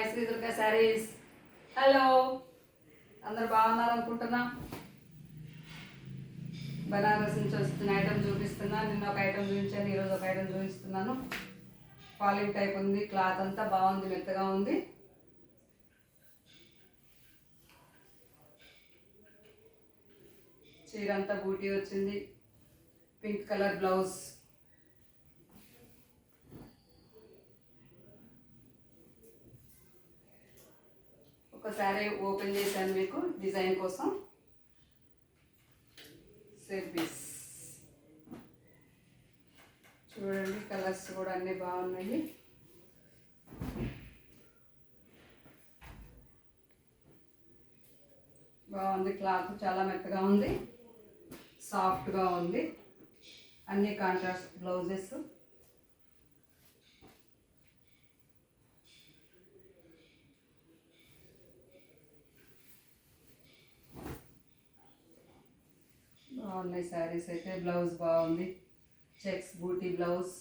Shri Durga saris. Hello, అందరు బాగున్నారు అనుకుంటున్నా. బనారస్ నుంచి వస్తున్న ఐటమ్ చూపిస్తున్నా. నిన్న ఒక ఐటమ్ చూపించాను, ఈరోజు ఒక ఐటమ్ చూపిస్తున్నాను. పాలింగ్ టైప్ ఉంది, క్లాత్ అంతా బాగుంది, మెత్తగా ఉంది. చీర అంతా బూటీ వచ్చింది, పింక్ కలర్ బ్లౌజ్. ఒకసారి ఓపెన్ చేశాను మీకు డిజైన్ కోసం. సేమ్ పీస్ చూడండి, కలర్స్ కూడా అన్నీ బాగున్నాయి. బాగుంది, క్లాత్ చాలా మెత్తగా ఉంది, సాఫ్ట్గా ఉంది. అన్ని కాంట్రాస్ట్ బ్లౌజెస్. బాగున్నాయి శారీస్ అయితే. బ్లౌజ్ బాగుంది, చెక్స్ బూటీ బ్లౌజ్.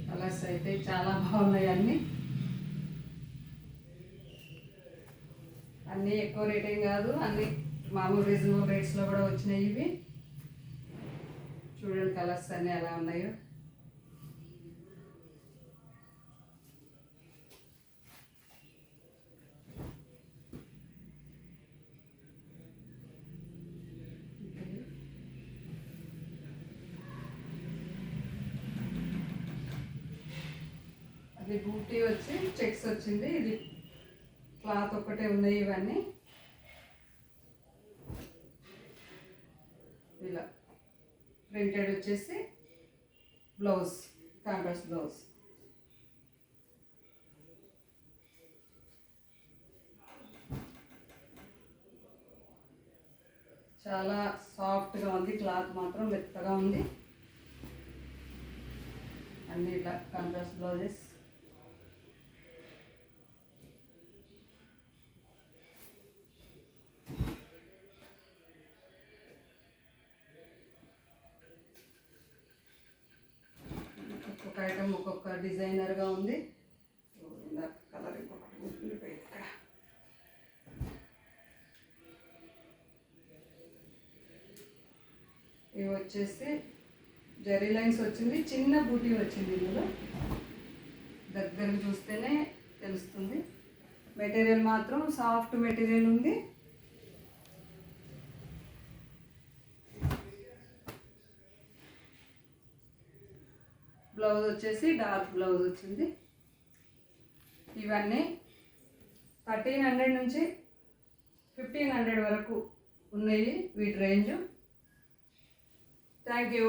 కలర్స్ అయితే చాలా బాగున్నాయి. అన్నీ ఎక్కువ రేట్ ఏం కాదు, అన్నీ మామూలు రీజనబుల్ రేట్స్లో కూడా వచ్చినాయి ఇవి. చూడండి కలర్స్ అన్నీ ఎలా ఉన్నాయో. అది బూటీ వచ్చి చెక్స్ వచ్చింది, ఇది క్లాత్ ఒక్కటే ఉన్నాయి. ఇవన్నీ ఇలా ప్రింటెడ్ వచ్చేసి బ్లౌజ్, కాంట్రాస్ట్ బ్లౌజ్. చాలా సాఫ్ట్గా ఉంది, క్లాత్ మాత్రం మెత్తగా ఉంది. అన్నీ ఇలా కాంట్రాస్ట్ బ్లౌజెస్. ఒక్కొక్క ఐటమ్ ఒక్కొక్క డిజైనర్గా ఉంది. కలర్ ఇంకొకటి ఇక్కడ. ఇవి వచ్చేసి జరీ లైన్స్ వచ్చింది, చిన్న బూటీ వచ్చింది. ఇందులో దగ్గర చూస్తేనే తెలుస్తుంది. మెటీరియల్ మాత్రం సాఫ్ట్ మెటీరియల్ ఉంది. బ్లౌజ్ వచ్చేసి డార్క్ బ్లౌజ్ వచ్చింది. ఇవన్నీ 1300 నుంచి 1500 వరకు ఉన్నాయి వీటి రేంజ్. Thank you.